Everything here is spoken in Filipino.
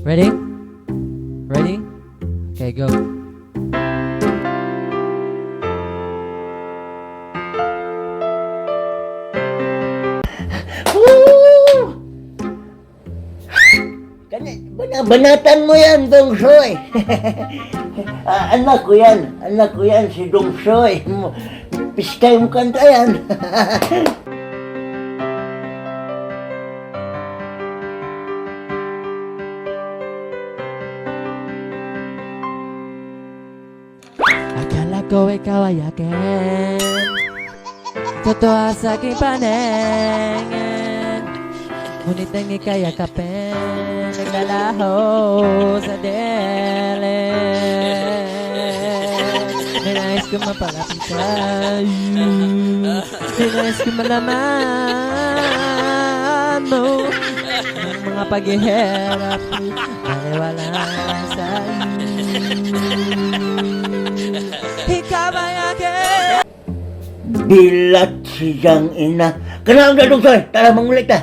Ready? Ready? Okay, go. Woo! Banatan mo yan, Dongsoy. Anak ko yan, si Dongsoy. Piskay mo kanta yan. Akala ko ikaw ay akin, totoo sa aking paningin, ngunit ang ika'y yakapin, naglalaho sa dilim. Ninais ko mapalapit sa'yo, ninais ko malaman mo ang mga paghihirap na wala sa'yo. Ikaw ay akin. Dilat siyang ina. Kenapa Dongsoy? Tara mengulik dah.